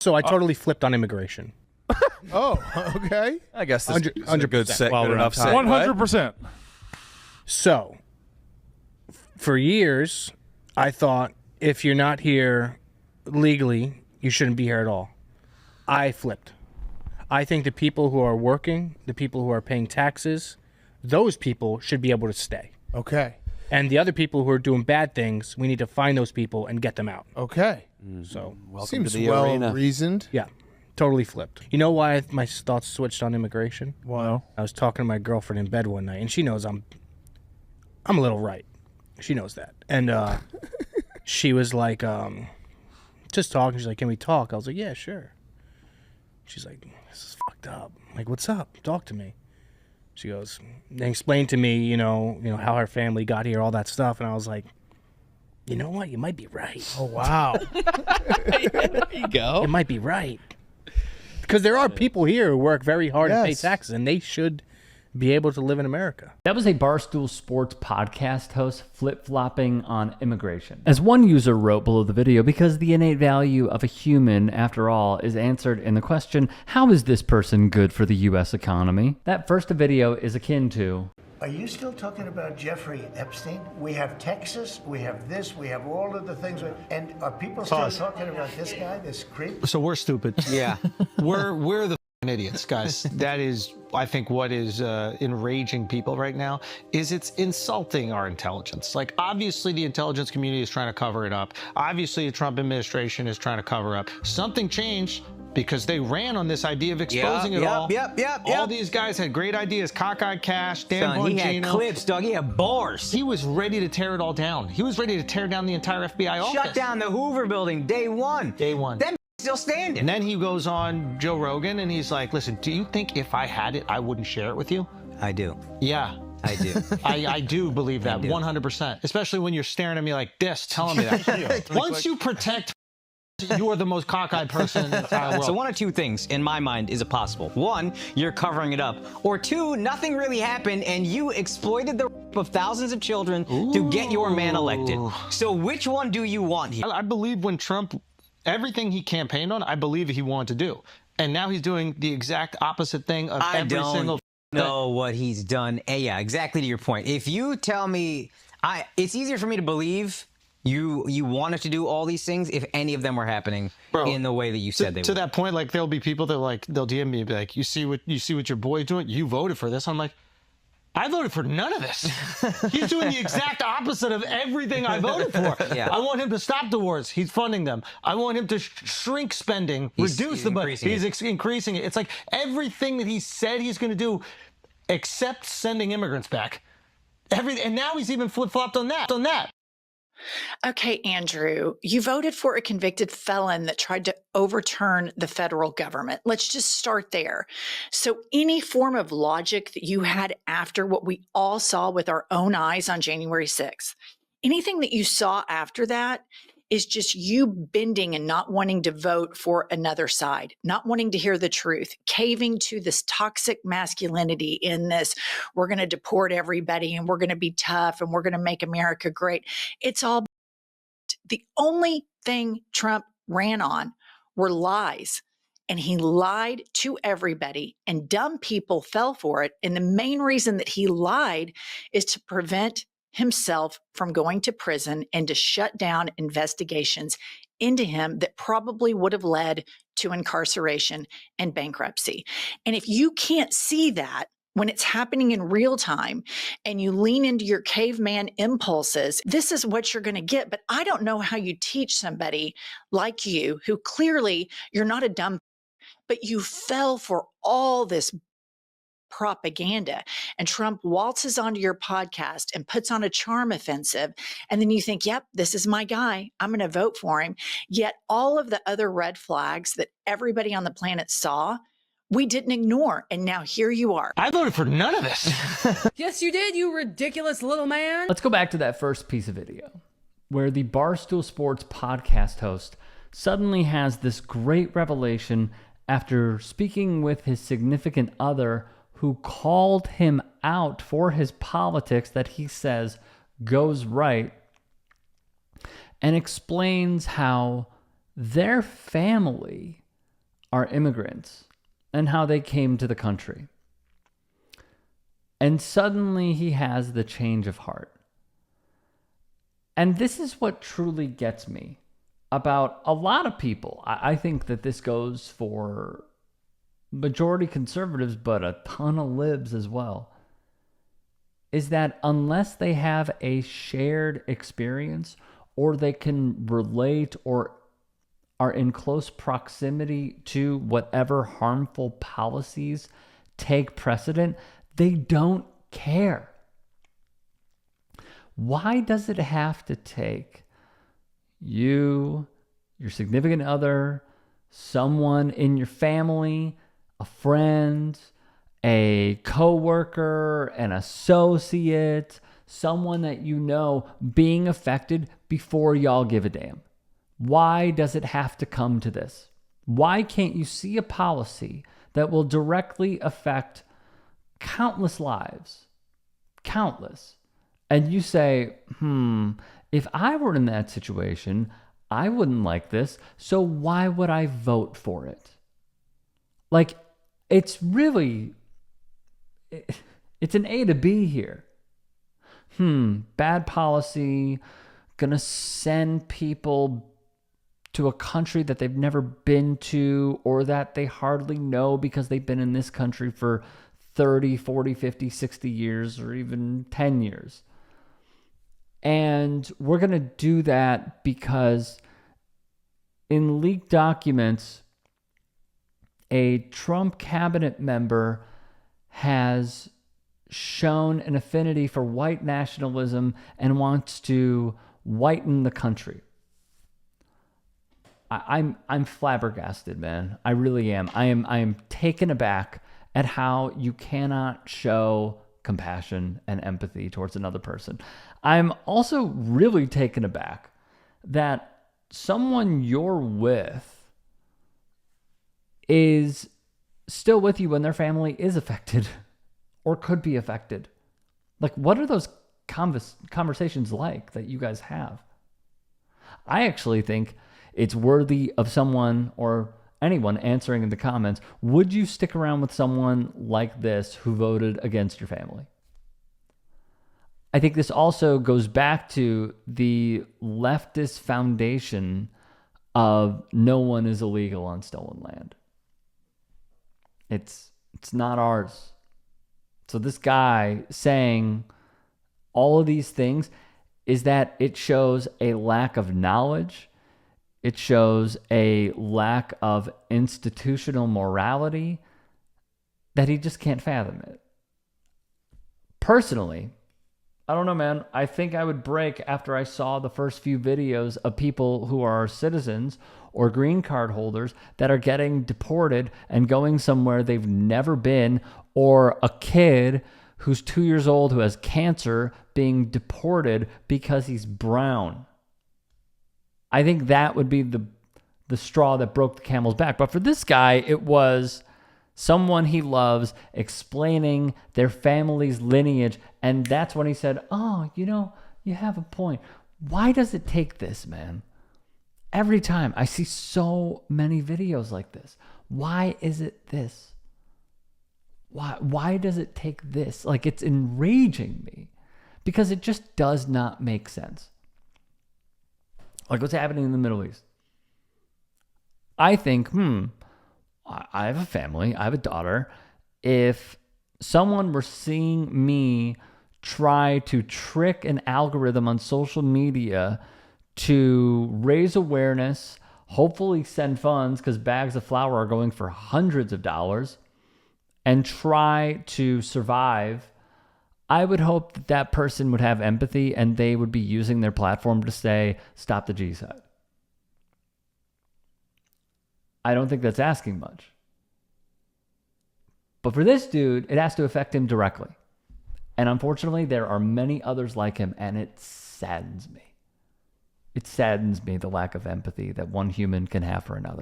So I totally flipped on immigration. Oh, okay. I guess this is a 100%. good set. Well, Good we're enough on set. 100%. So, for years, I thought if you're not here legally, you shouldn't be here at all. I flipped. I think the people who are working, the people who are paying taxes, those people should be able to stay. Okay. And the other people who are doing bad things, we need to find those people and get them out. Okay. So, Welcome Seems to the well arena. reasoned. yeah, totally flipped. You know why my thoughts switched on immigration? Wow. I was talking to my girlfriend in bed one night, and she knows I'm a little right. She knows that. And she was like, just talking. She's like, can we talk? I was like, yeah, sure. She's like, this is fucked up. I'm like, what's up? Talk to me. She goes, they explained to me, you know how her family got here, all that stuff. And I was like, you know what? You might be right. Oh, wow. There you go. You might be right. Because there are people here who work very hard and pay Yes. taxes, and they should be able to live in America. That was a Barstool Sports podcast host flip-flopping on immigration. As one user wrote below the video, because the innate value of a human, after all, is answered in the question, how is this person good for the U.S. economy? That first video is akin to, Are you still talking about Jeffrey Epstein? We have Texas, we have this, we have all of the things. And are people still talking about this guy, this creep? So we're stupid. Yeah. We're the idiots, guys. That is, I think, what is enraging people right now is it's insulting our intelligence. Like, obviously, the intelligence community is trying to cover it up. Obviously, the Trump administration is trying to cover up. Something changed because they ran on this idea of exposing it all. All these guys had great ideas. Cockeyed Cash, Dan Son, he Bongino. had clips, dog. He had bars. He was ready to tear it all down. He was ready to tear down the entire FBI office. Shut down the Hoover building day one. Day one. That still standing. And then he goes on Joe Rogan and he's like, listen, do you think if I had it, I wouldn't share it with you? I do. Yeah. I do. I do believe that 100%, especially when you're staring at me like this, telling me that. Once you protect, you are the most cockeyed person in the entire world. So one of two things, in my mind, is it possible. One, you're covering it up. Or two, nothing really happened and you exploited the rape of thousands of children to get your man elected. So which one do you want here? I believe when Trump, everything he campaigned on, I believe he wanted to do. And now he's doing the exact opposite thing of every single know what he's done. Yeah, exactly to your point. If you tell me, it's easier for me to believe you wanted to do all these things if any of them were happening in the way that you said they would. To that point, like there'll be people that like they'll DM me and be like, you see what your boy's doing? You voted for this. I'm like, I voted for none of this. He's doing the exact opposite of everything I voted for. Yeah. I want him to stop the wars. He's funding them. I want him to shrink spending, reduce the budget. He's increasing it. It's like everything that he said he's going to do, except sending immigrants back. And now he's even flip-flopped on that. Okay, Andrew, you voted for a convicted felon that tried to overturn the federal government. Let's just start there. So any form of logic that you had after what we all saw with our own eyes on January 6th, anything that you saw after that is just you bending and not wanting to vote for another side, not wanting to hear the truth, caving to this toxic masculinity in this, we're going to deport everybody and we're going to be tough and we're going to make America great. It's all the only thing Trump ran on were lies. And he lied to everybody and dumb people fell for it. And the main reason that he lied is to prevent himself from going to prison and to shut down investigations into him that probably would have led to incarceration and bankruptcy. And if you can't see that when it's happening in real time and you lean into your caveman impulses, this is what you're going to get. But I don't know how you teach somebody like you who clearly you're not a dumb, but you fell for all this propaganda, and Trump waltzes onto your podcast and puts on a charm offensive, and then you think, yep, this is my guy, I'm going to vote for him. Yet all of the other red flags that everybody on the planet saw, we didn't ignore, and now here you are. I voted for none of this. Yes, you did, you ridiculous little man. let's go back to that first piece of video where the Barstool Sports podcast host suddenly has this great revelation after speaking with his significant other who called him out for his politics that he says goes right, and explains how their family are immigrants and how they came to the country. And suddenly he has the change of heart. And this is what truly gets me about a lot of people. I think that this goes for majority conservatives, but a ton of libs as well, is that unless they have a shared experience or they can relate or are in close proximity to whatever harmful policies take precedent, they don't care. Why does it have to take you, your significant other, someone in your family, a friend, a coworker, an associate, someone that you know being affected before y'all give a damn? Why does it have to come to this? Why can't you see a policy that will directly affect countless lives? Countless. And you say, if I were in that situation, I wouldn't like this, so why would I vote for it? Like, it's really, it's an A to B here. Bad policy, gonna send people to a country that they've never been to or that they hardly know because they've been in this country for 30, 40, 50, 60 years or even 10 years. And we're going to do that because in leaked documents, a Trump cabinet member has shown an affinity for white nationalism and wants to whiten the country. I'm flabbergasted, man. I really am. I am taken aback at how you cannot show compassion and empathy towards another person. I'm also really taken aback that someone you're with is still with you when their family is affected or could be affected. Like, what are those conversations like that you guys have? I actually think it's worthy of someone or anyone answering in the comments. Would you stick around with someone like this who voted against your family? I think this also goes back to the leftist foundation of no one is illegal on stolen land. It's not ours. So this guy saying all of these things is that it shows a lack of knowledge. It shows a lack of institutional morality that he just can't fathom it. Personally, I don't know, man. I think I would break after I saw the first few videos of people who are citizens or green card holders that are getting deported and going somewhere they've never been, or a kid who's 2 years old who has cancer being deported because he's brown. I think that would be the straw that broke the camel's back. But for this guy, it was someone he loves explaining their family's lineage. And that's when he said, oh, you have a point. Why does it take this, man? Every time I see so many videos like this. Why is it this? Why does it take this? Like, it's enraging me because it just does not make sense. Like what's happening in the Middle East. I think, I have a family, I have a daughter. If someone were seeing me try to trick an algorithm on social media to raise awareness, hopefully send funds because bags of flour are going for hundreds of dollars, and try to survive, I would hope that that person would have empathy and they would be using their platform to say, stop the G-side. I don't think that's asking much. But for this dude, it has to affect him directly. And unfortunately, there are many others like him, and it saddens me. It saddens me, the lack of empathy that one human can have for another.